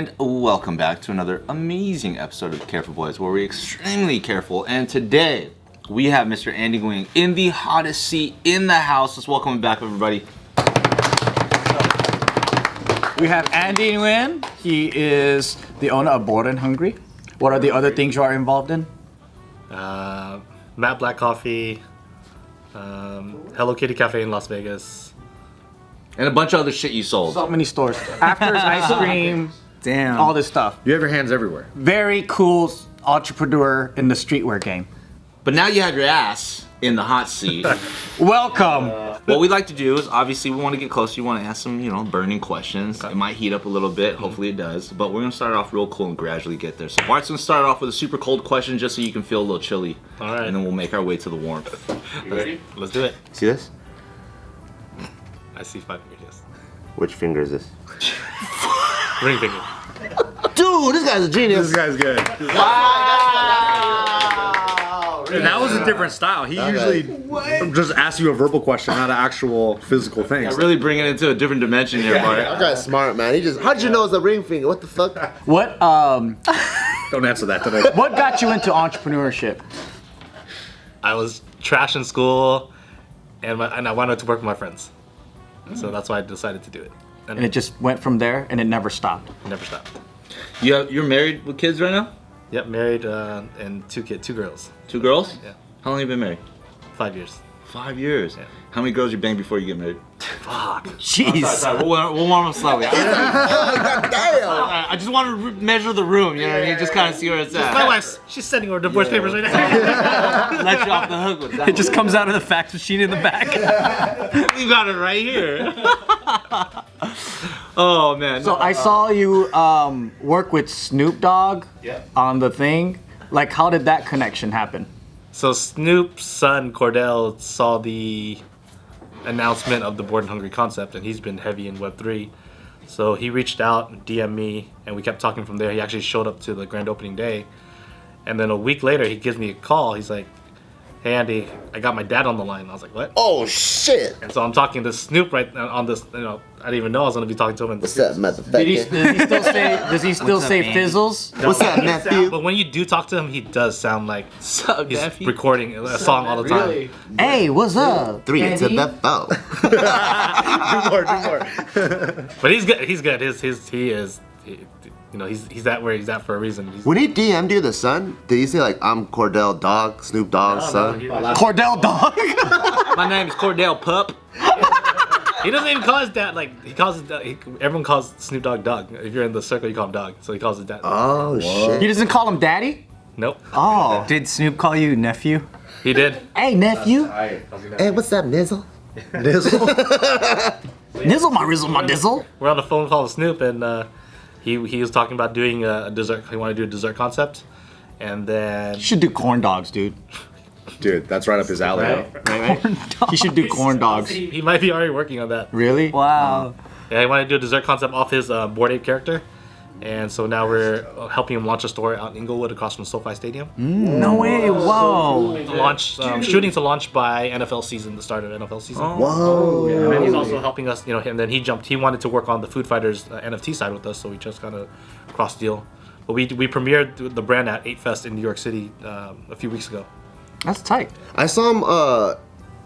And welcome back to another amazing episode of Careful Boys, where we're extremely careful. And today, we have Mr. Andy Nguyen in the hottest seat in the house. Let's welcome him back, everybody. We have Andy Nguyen. He is the owner of Bored and Hungry. What are the other things you are involved in? Matte Black Coffee, Hello Kitty Cafe in Las Vegas. And a bunch of other shit you sold. So many stores. Afters, ice cream, Damn. all this stuff. You have your hands everywhere. Very cool entrepreneur in the streetwear game. But now you have your ass in the hot seat. Welcome. What we like to do is, obviously, we want to get closer. You want to ask some, burning questions. It might heat up a little bit. Hopefully it does. But we're going to start off real cool and gradually get there. So Bart's going to start off with a super cold question just so you can feel a little chilly. All right. And then we'll make our way to the warmth. You ready? Let's do it. See this? I see 5 fingers, yes. Which finger is this? Ring finger. Dude, this guy's a genius. This guy's good. And that was a different style. He usually just asks you a verbal question, not an actual physical thing. Yeah, really bringing it into a different dimension here, Bart. That guy's smart, man. How did you know it's a ring finger? What the fuck? What Don't answer that today. what got you into entrepreneurship? I was trash in school, and I wanted to work with my friends. And so that's why I decided to do it. And it just went from there and it never stopped. Never stopped. You're married with kids right now? Yep, married and two girls. 2 girls? Yeah. How long have you been married? 5 years. 5 years. Yeah. How many girls you bang before you get married? Fuck. Jeez. Sorry, we'll warm up slowly. I just want to measure the room, you know what I mean? Just kind of see where it's at. My wife's, she's sending her divorce papers right now. Let you off the hook with that. It just comes out of the fax machine in the back. You got it right here. Oh, man. So I saw you work with Snoop Dogg on the thing. Like, how did that connection happen? So Snoop's son, Cordell, saw the announcement of the Bored and Hungry concept, and he's been heavy in Web3. So he reached out and DM'd me, and we kept talking from there. He actually showed up to the grand opening day. And then a week later, he gives me a call. He's like, "Hey, Andy, I got my dad on the line." I was like, "What?" Oh, shit. And so I'm talking to Snoop right on this, I didn't even know I was going to be talking to him. What's up, motherfucker? Does he still say fizzles? What's up, nephew? But when you do talk to him, he does sound like Sup, he's nephew? recording a song all the time. Hey, what's up? 3 to the 4. Do more. But he's good. He's good. He's at where he's at for a reason. When he DM'd you the son, did he say like, I'm Cordell Dog, Snoop Dogg's son? Cordell Dog? My name is Cordell Pup. He doesn't even call his dad he calls his dad, everyone calls Snoop Dogg Dog. If you're in the circle, you call him Dog. So he calls his dad. Oh, shit. He doesn't call him daddy? Nope. Oh. Did Snoop call you nephew? He did. Hey, nephew. Hey, what's up, Nizzle? Nizzle my rizzle my dizzle. We're on the phone call with Snoop, and he was talking about doing a dessert. He wanted to do a dessert concept, and then You should do corn dogs, dude. Dude, that's right up his alley. He should do corn dogs. he might be already working on that. Really? Wow. Yeah, he wanted to do a dessert concept off his Bored Ape character. And so now we're helping him launch a store out in Inglewood across from SoFi Stadium. No way. Whoa. Shooting to launch by NFL season, the start of NFL season. Whoa. And then he's also helping us, and then he wanted to work on the Food Fighters NFT side with us, so we just kind of cross deal. But we premiered the brand at 8Fest in New York City a few weeks ago. That's tight. I saw him,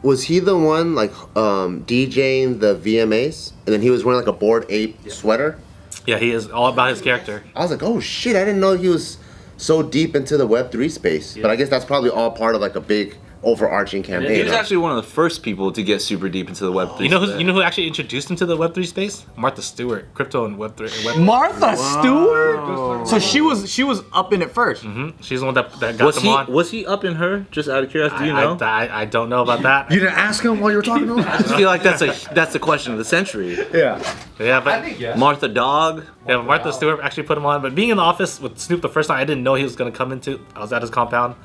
was he the one like DJing the VMAs? And then he was wearing like a Bored Ape sweater? Yeah, he is all about his character. I was like, oh shit, I didn't know he was so deep into the Web3 space. But I guess that's probably all part of like a big overarching He campaign. was actually one of the first people to get super deep into the Web3. You know who actually introduced him to the Web3 space? Martha Stewart, crypto and Web3. Martha Stewart? So she was up in it first. She's the one that got them on. Was he up in her? Just out of curiosity, do you know? I don't know about that. You didn't ask him while you were talking to him? I just feel like that's the question of the century. Yeah. Yeah, but Martha Dog. yeah, Martha Stewart actually put him on. But being in the office with Snoop the first time, I didn't know he was gonna come into. I was at his compound,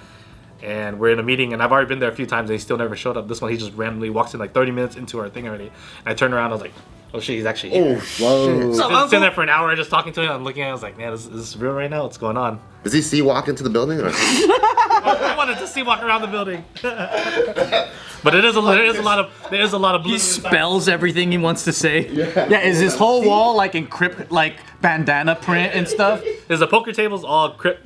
and we're in a meeting, and I've already been there a few times, and he still never showed up. This one, he just randomly walks in like 30 minutes into our thing already. And I turned around, I was like, Oh shit, he's actually here. Whoa. Sitting there for an hour just talking to him. I'm looking at it. I was like, man, is this real right now? What's going on? Does he see walk into the building? Or? I wanted to see walk around the building. But there is a lot of blue. He spells everything he wants to say. Yeah, is his whole wall like encrypt, like bandana print and stuff? There's the poker tables all blue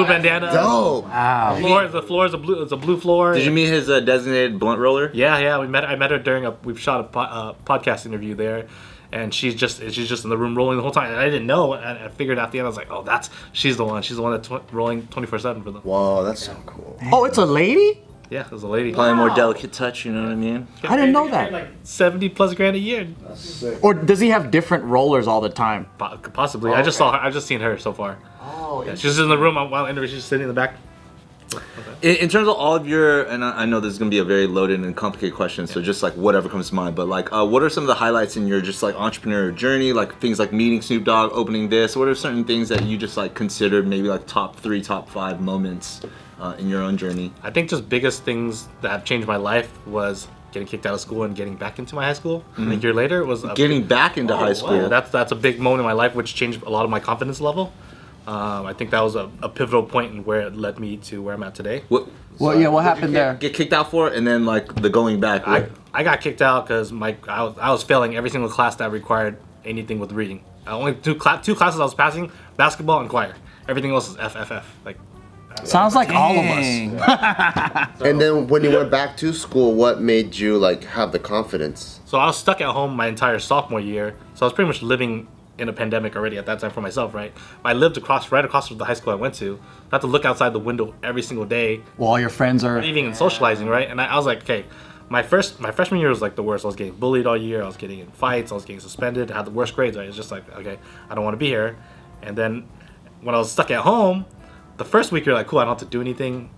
bandana. Dope. Wow. The floor is a blue floor. Did you meet his designated blunt roller? Yeah. I met her during we've shot a podcast interview there, and she's just in the room rolling the whole time. And I didn't know. And I figured at the end I was like, oh, she's the one. She's the one that's rolling 24/7 for them. Whoa, that's so cool. Oh, it's a lady? Yeah, there's a lady. Probably more delicate touch, you know what I mean? I didn't know that. Like 70 plus grand a year. Or does he have different rollers all the time? Possibly. I just saw her. I've just seen her so far. Oh, yeah, she's in the room while interview. She's sitting in the back. In terms of all of your, and I know this is going to be a very loaded and complicated question, so just like whatever comes to mind, but like what are some of the highlights in your just like entrepreneurial journey, like things like meeting Snoop Dogg, opening this, what are certain things that you just like considered maybe like top 3, top 5 moments in your own journey? I think just biggest things that have changed my life was getting kicked out of school and getting back into my high school. A year later, it was getting back into high school. Yeah, that's a big moment in my life, which changed a lot of my confidence level. I think that was a pivotal point in where it led me to where I'm at today. What happened there? Get kicked out for it, and then like the going back. I got kicked out because I was failing every single class that required anything with reading. Only two classes I was passing: basketball and choir. Everything else is FFF. Like, sounds like all of us. And then when you went back to school, what made you like have the confidence? so I was stuck at home my entire sophomore year. So I was pretty much living in a pandemic already at that time for myself, right? I lived right across from the high school I went to. I had to look outside the window every single day, Well, all your friends are. leaving and socializing, right? And I was like, okay, my freshman year was like the worst. I was getting bullied all year. I was getting in fights. I was getting suspended. I had the worst grades. Right? It's just like, okay, I don't want to be here. And then when I was stuck at home, the first week you're like, cool, I don't have to do anything.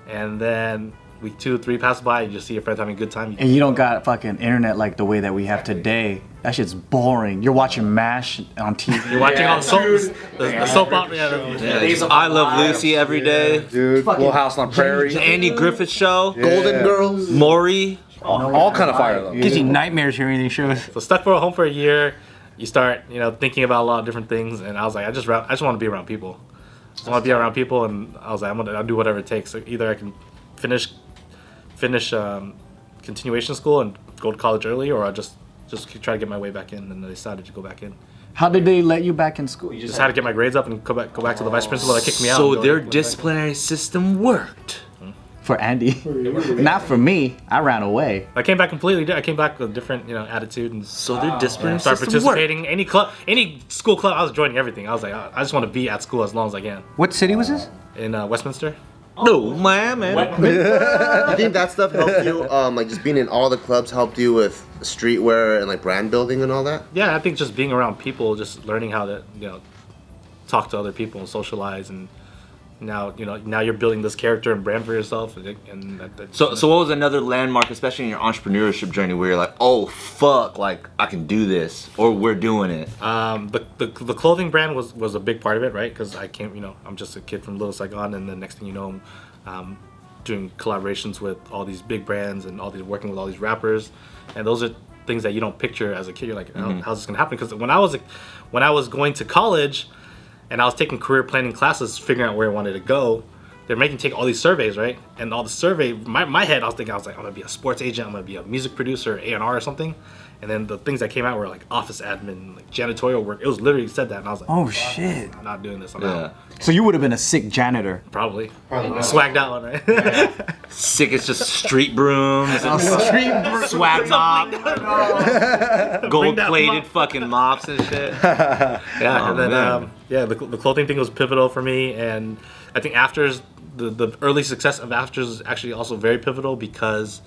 And then week 2, 3 pass by, you just see your friends having a good time. And you don't got fucking internet like the way that we have today. That shit's boring. You're watching MASH on TV. You're watching all the soap opera. I Love Lucy every day. Dude, Little House on the Prairie. The Andy Griffith Show. Golden Girls. Maury. All kind of fire though. Gives you nightmares hearing these shows. So stuck for home for a year, you start, thinking about a lot of different things. And I was like, I just want to be around people. I just want to be around people, and I was like, I'll do whatever it takes. So either I can finish continuation school and go to college early, or I'll just try to get my way back in. And I decided to go back in. How did they let you back in school? You Just had to get my grades up and go back to the vice principal that kicked me out. So their disciplinary system worked. For Andy. Not for me. I ran away. I came back completely. I came back with a different, attitude, and So their disciplinary started system worked. participating. Any school club, I was joining everything. I was like, I just want to be at school as long as I can. What city was this? In Westminster. No, Miami. You think that stuff helped you? Like just being in all the clubs helped you with streetwear and like brand building and all that? Yeah, I think just being around people, just learning how to, talk to other people and socialize, and now you're building this character and brand for yourself. So what was another landmark, especially in your entrepreneurship journey, where you're like, oh fuck, like I can do this, or we're doing it? The clothing brand was a big part of it, right? Because I came, I'm just a kid from Little Saigon, and the next thing you know, I'm doing collaborations with all these big brands and working with all these rappers, and those are things that you don't picture as a kid. You're like, how's this gonna happen? Because when I was going to college, and I was taking career planning classes, figuring out where I wanted to go, they're making take all these surveys, right? And all the survey, my head, I was like, I'm gonna be a sports agent, I'm gonna be a music producer, A&R or something. And then the things that came out were like office admin, like janitorial work. It was literally said that, and I was like, Oh shit. I'm not doing this. I'm out. So you would have been a sick janitor. Probably swagged out one, right? Sick, it's just street brooms, swag mop, gold-plated fucking mops and shit. Yeah, and then man. the clothing thing was pivotal for me, and I think Afters, the early success of Afters is actually also very pivotal because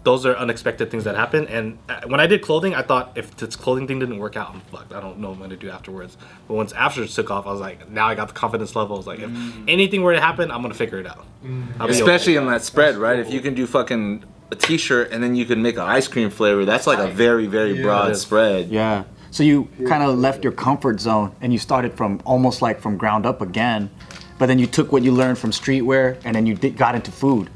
those are unexpected things that happen. And when I did clothing, I thought if this clothing thing didn't work out, I'm fucked. I don't know what I'm gonna do afterwards. But once Afters took off, I was like, now I got the confidence level. I was like, if anything were to happen, I'm gonna figure it out. Especially in that spread, right? If you can do fucking a t-shirt and then you can make an ice cream flavor, that's like a very, very broad spread. Yeah. So you kind of left your comfort zone and you started from almost like from ground up again, but then you took what you learned from streetwear and then you got into food.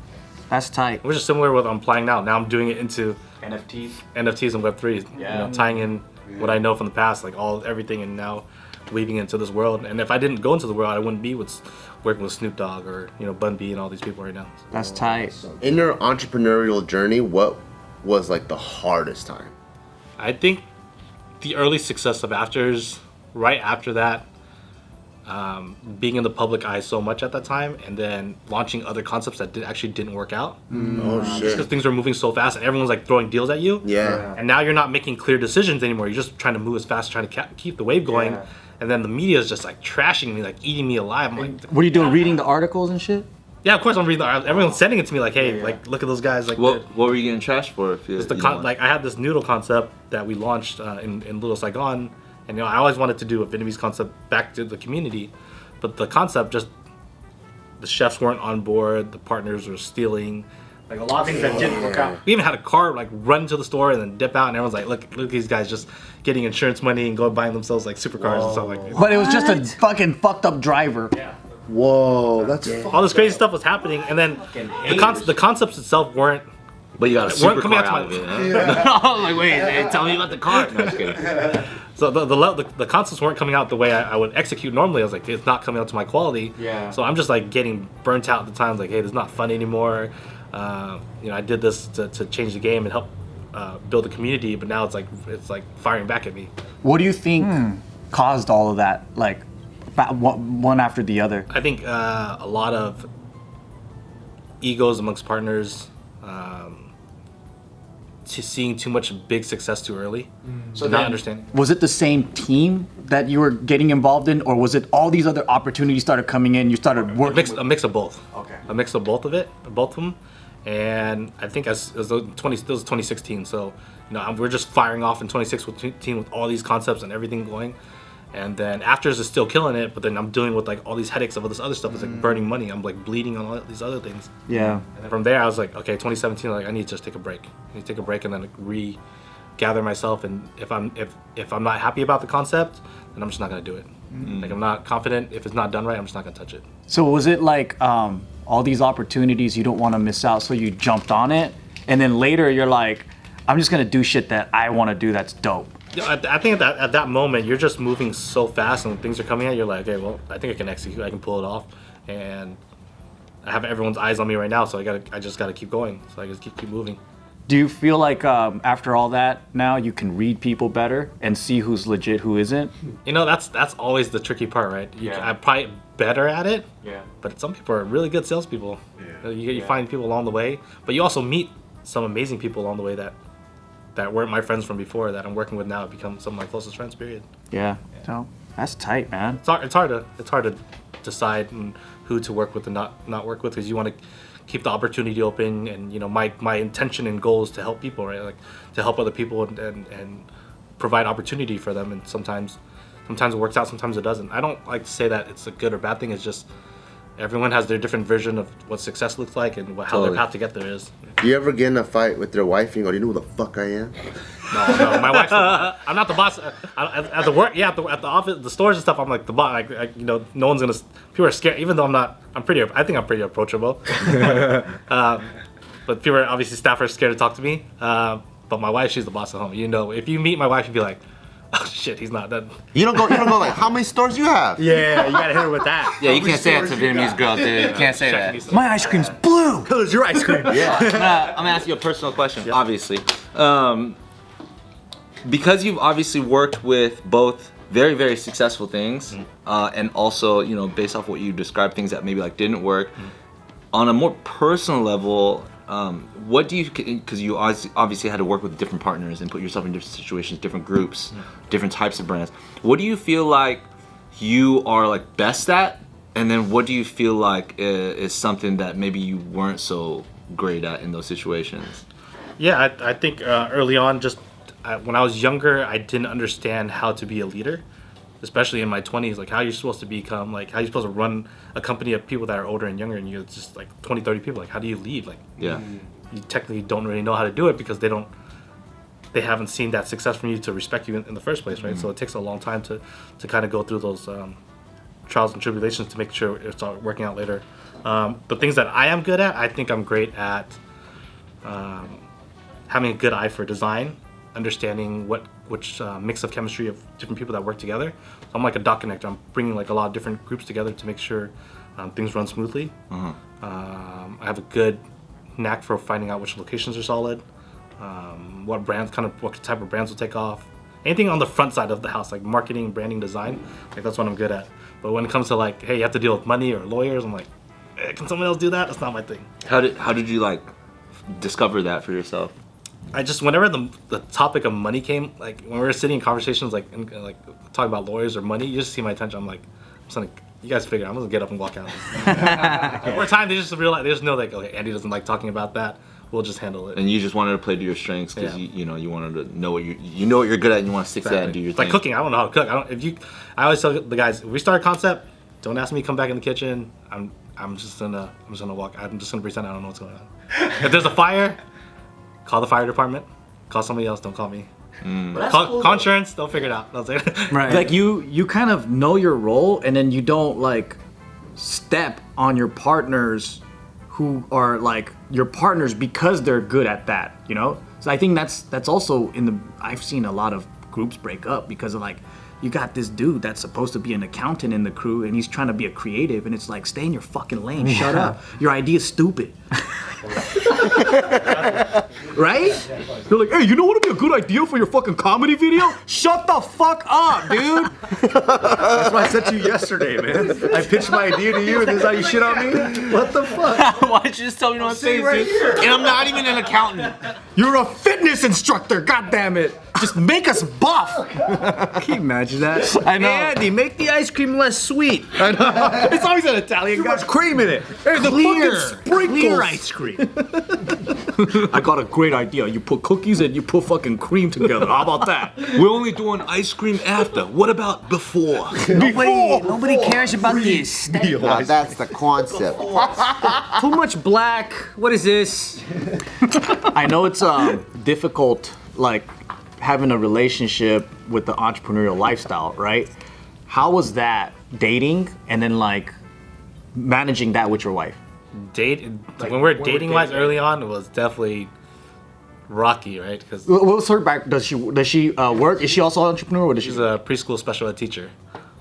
That's tight. Which is similar with what I'm applying now. Now I'm doing it into NFTs. NFTs and Web3. Yeah. You know, tying in what I know from the past, like everything, and now weaving into this world. And if I didn't go into the world, I wouldn't be working with Snoop Dogg or Bun B and all these people right now. That's tight. In your entrepreneurial journey, what was like the hardest time? I think the early success of Afters, right after that, being in the public eye so much at that time, and then launching other concepts that actually didn't work out. Oh Just because shit. things were moving so fast and everyone's like throwing deals at you. Yeah. And now you're not making clear decisions anymore. You're just trying to move as fast, trying to keep the wave going. Yeah. And then the media is just like trashing me, like eating me alive. I'm like, What are you doing? Reading the articles and shit? yeah, of course I'm reading. Everyone's sending it to me like, hey, like look at those guys. Like, What were you getting trashed for? If you, it's the you don't want- like I had this noodle concept that we launched in Little Saigon, and I always wanted to do a Vietnamese concept back to the community, but the concept just the chefs weren't on board, the partners were stealing, like a lot of things that didn't work out. We even had a car like run to the store and then dip out, and everyone's like, look at these guys just getting insurance money and going buying themselves like supercars and stuff like that. But it was just a fucking fucked up driver. Whoa, that's All this crazy stuff was happening, and then the concepts itself weren't. But you got a Weren't supercar coming out out to of my- it. Huh? I was like, wait, hey, tell me about the car. No, just kidding. So the concepts weren't coming out the way I would execute normally. I was like, it's not coming out to my quality. Yeah. So I'm just like getting burnt out at the times. Like, hey, this is not fun anymore. I did this to change the game and help build the community, but now it's like firing back at me. What do you think caused all of that? Like, one after the other. I think a lot of egos amongst partners. Seeing too much big success too early. So not understanding. Was it the same team that you were getting involved in, or was it all these other opportunities started coming in? You started working. A mix of both. Okay. A mix of both of them, and I think it was 2016. So we're just firing off in 2016 with all these concepts and everything going, and then Afters is still killing it. But then I'm dealing with like all these headaches of all this other stuff. It's like burning money. I'm like bleeding on all these other things. Yeah. And then from there, I was like, okay, 2017. Like I need to just take a break. I need to take a break and then regather myself. And if I'm not happy about the concept, then I'm just not gonna do it. Like I'm not confident. If it's not done right, I'm just not gonna touch it. So was it like all these opportunities you don't want to miss out, so you jumped on it, and then later you're like, I'm just gonna do shit that I want to do that's dope. I think at that moment you're just moving so fast and things are coming at you. You're like, okay, well, I think I can execute. I can pull it off, and I have everyone's eyes on me right now. So I just gotta keep going. So I just keep moving. Do you feel like after all that now you can read people better and see who's legit, who isn't? That's always the tricky part, right? I'm probably better at it. Yeah. But some people are really good salespeople. Yeah. You find people along the way, but you also meet some amazing people along the way that weren't my friends from before that I'm working with now have become some of my closest friends. Period. Yeah. So that's tight, man. It's hard to decide who to work with and not work with, because you want to keep the opportunity open, and my intention and goal is to help people, right? Like to help other people and provide opportunity for them. And sometimes it works out, sometimes it doesn't. I don't like to say that it's a good or bad thing. It's just everyone has their different version of what success looks like and how their path to get there is. Do you ever get in a fight with your wife and you go, do you know who the fuck I am? No, my wife's. I'm not the boss. At the work, at the office, the stores and stuff. I'm like the boss. No one's gonna. People are scared, even though I'm not. I think I'm pretty approachable. But people are obviously staff are scared to talk to me. But my wife, she's the boss at home. If you meet my wife, you'd be like, oh shit, he's not that. You don't go like, how many stores you have? Yeah, you gotta hit her with that. Yeah, you can't say that to Vietnamese girls, dude. You can't say that. My ice cream's blue. Color's your ice cream. I'm gonna ask you a personal question, obviously. Because you've obviously worked with both very, very successful things, and also, based off what you described, things that maybe like didn't work. On a more personal level, what do you, because you obviously had to work with different partners and put yourself in different situations, different groups, different types of brands. What do you feel like you are like best at? And then what do you feel like is something that maybe you weren't so great at in those situations? Yeah, I think early on, when I was younger, I didn't understand how to be a leader, especially in my 20s. Like, how you're supposed to become, like, how you're supposed to run a company of people that are older and younger, and you're just like 20, 30 people. Like, how do you lead? Like, Yeah. you technically don't really know how to do it because they haven't seen that success from you to respect you in the first place, right? So it takes a long time to kind of go through those trials and tribulations to make sure it's all working out later. But things that I am good at, I think I'm great at having a good eye for design, understanding which mix of chemistry of different people that work together. So I'm like a dot connector. I'm bringing like a lot of different groups together to make sure things run smoothly. I have a good knack for finding out which locations are solid, what type of brands will take off. Anything on the front side of the house, like marketing, branding, design, like that's what I'm good at. But when it comes to like, hey, you have to deal with money or lawyers, I'm like, can someone else do that? That's not my thing. How did you like discover that for yourself? I just, whenever the topic of money came, like when we were sitting in conversations, like talking about lawyers or money, you just see my attention. I'm like, you guys figure, I'm gonna get up and walk out. Over time, they just realize, they just know like, okay, Andy doesn't like talking about that. We'll just handle it. And you just wanted to play to your strengths because you wanted to know what you know what you're good at and you want to stick to that and do your it's thing. Like cooking, I don't know how to cook. I always tell the guys, if we start a concept, don't ask me to come back in the kitchen. I'm just gonna walk. I'm just gonna pretend I don't know what's going on. If there's a fire, call the fire department. Call somebody else. Don't call me. Call insurance. They'll figure it out. That's it. Right. Like you kind of know your role, and then you don't like step on your partners who are like your partners because they're good at that. You know. So I think that's also I've seen a lot of groups break up because of like. You got this dude that's supposed to be an accountant in the crew, and he's trying to be a creative, and it's like, stay in your fucking lane, shut up. Your idea's stupid. Right? They're like, hey, you know what would be a good idea for your fucking comedy video? Shut the fuck up, dude. That's what I said to you yesterday, man. I pitched my idea to you, and this is how you shit on me? What the fuck? Why don't you just tell me what I'm saying, right here. And I'm not even an accountant. You're a fitness instructor, goddammit. Just make us buff. Can you imagine that? I know. Andy, make the ice cream less sweet. I know. It's always an Italian guy. Too much cream in it. Hey, the fucking sprinkles. Clear ice cream. I got a great idea. You put cookies and you put fucking cream together. How about that? We're only doing ice cream after. What about before? Nobody cares about this. Now that's the concept. Too much black. What is this? I know it's difficult, like having a relationship with the entrepreneurial lifestyle, right? How was that dating and then like managing that with your wife? When we were dating wise early on, it was definitely rocky, right? Because What's her back? Does she work? Is she also an entrepreneur? Or does she's a preschool special ed teacher,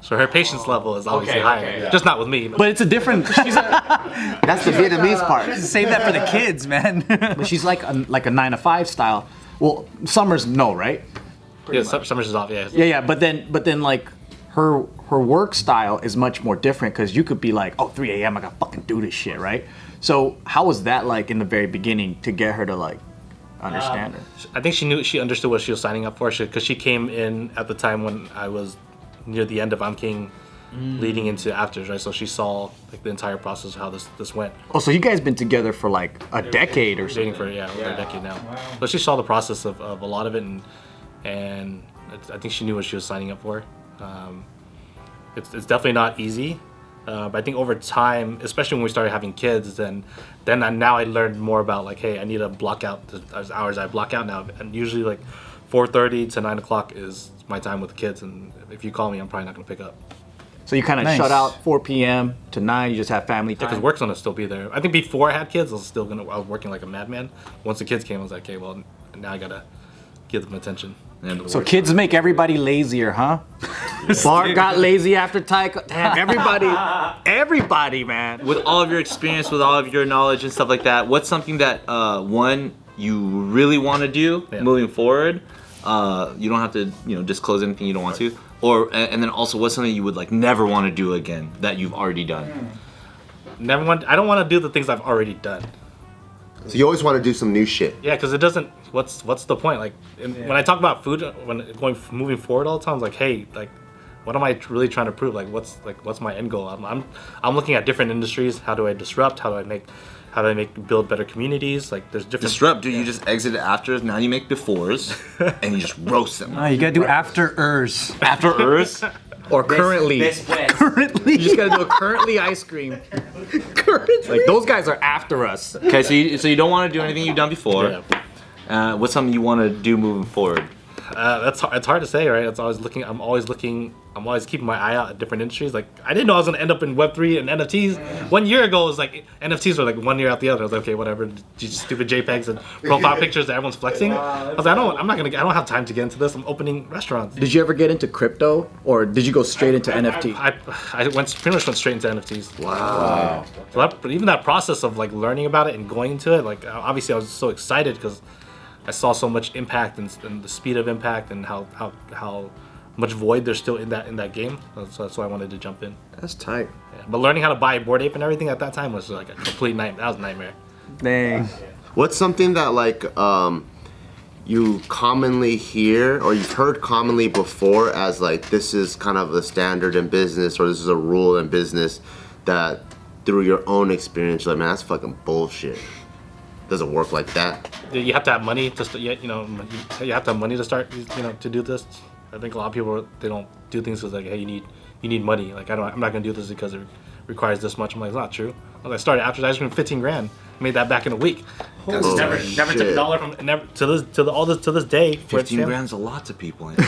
so her patience level is obviously higher. Just not with me. But it's a different. That's the Vietnamese part. Save that for the kids, man. But she's like a 9-to-5 style. Well, summers no, right? Yeah, summers is off. Yeah. Yeah. But then like her work style is much more different because you could be like, oh, 3 a.m. I gotta fucking do this shit, right? So how was that like in the very beginning to get her to like understand it? I think she understood what she was signing up for, because she came in at the time when I was near the end of I'm King, leading into Afters, right? So she saw like the entire process of how this went. Oh, so you guys been together for like a decade or something? Dating for over a decade now. Wow. So she saw the process of a lot of it, and I think she knew what she was signing up for. It's definitely not easy, but I think over time, especially when we started having kids, then now I learned more about like, hey, I need to block out the hours I block out now, and usually like 4:30 to 9 o'clock is my time with the kids, and if you call me, I'm probably not gonna pick up. So you kind of shut out 4 p.m. to 9. You just have family time. Because work's gonna still be there. I think before I had kids, I was working like a madman. Once the kids came, I was like, okay, well, now I gotta give them attention. So kids make everybody lazier, huh? Bart got lazy after Taiko. Damn, everybody, man. With all of your experience, with all of your knowledge and stuff like that, what's something that one you really want to do moving forward? You don't have to disclose anything you don't want to. And then also, what's something you would like never want to do again that you've already done? I don't want to do the things I've already done. So you always want to do some new shit. Yeah, because it doesn't. What's the point? Like when I talk about food, moving forward all the time, I was like, hey, like, what am I really trying to prove? Like, what's my end goal? I'm looking at different industries. How do I disrupt? How do I build better communities? Like, there's different. Disrupt, dude. You just exited afters. Now you make befores, and you just roast them. No, you gotta do after-ers. After-ers? Or currently. Currently. You just gotta do a currently ice cream. Currently. Like, those guys are after us. Okay, so you don't want to do anything you've done before. Yeah. What's something you want to do moving forward? It's hard to say, right? It's always looking. I'm always keeping my eye out at different industries. Like I didn't know I was gonna end up in Web3 and NFTs. 1 year ago, it was like NFTs were like 1 year out the other. I was like, okay, whatever. Just stupid JPEGs and profile pictures that everyone's flexing. I was like, I don't have time to get into this. I'm opening restaurants. Did you ever get into crypto, or did you go straight into NFT? I pretty much went straight into NFTs. Wow. But even that process of like learning about it and going into it, like obviously I was so excited because I saw so much impact and the speed of impact and how much void there's still in that game. So that's why I wanted to jump in. That's tight. Yeah. But learning how to buy a Bored Ape and everything at that time was like a complete nightmare. That was a nightmare. Dang. What's something that like you commonly hear or you've heard commonly before as like this is kind of a standard in business or this is a rule in business that through your own experience you're like, man, that's fucking bullshit. Doesn't work like that. You have to have money to you have to have money to start to do this. I think a lot of people they don't do things because like, hey, you need money. Like I'm not gonna do this because it requires this much. I'm like, it's not true. I started advertising for 15 grand. Made that back in a week. Never took a dollar from to this day. 15 grand's a lot to people. He's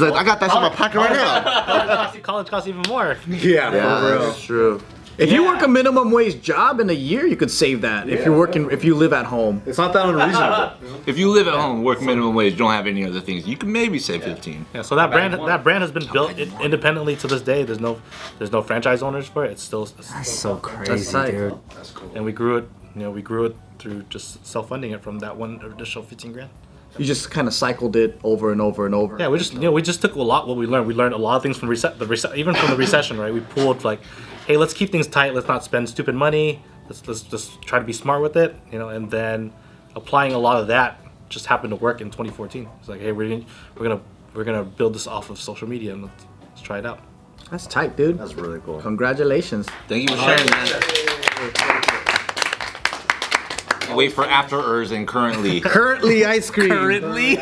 like, I got that in my pocket right now. College costs even more. Yeah, for real. That's true. If you work a minimum wage job in a year, you could save that. If you live at home. It's not that unreasonable. If you live at home, work minimum wage, don't have any other things, you can maybe save 15. Yeah, so that brand has been built independently to this day. There's no franchise owners for it. It's still That's so crazy, tight. dude. That's cool. and we grew it through just self-funding it from that one initial 15 grand. You just kind of cycled it over and over and over. Yeah, we just took a lot what we learned. We learned a lot of things from even from the recession, right? We pulled like, hey, let's keep things tight. Let's not spend stupid money. Let's just try to be smart with it, and then applying a lot of that just happened to work in 2014. It's like, hey, we're gonna build this off of social media and let's try it out. That's tight, dude. That's really cool. Congratulations. Thank you for sharing, man. Wait for after-ers and currently. Currently ice cream. Currently?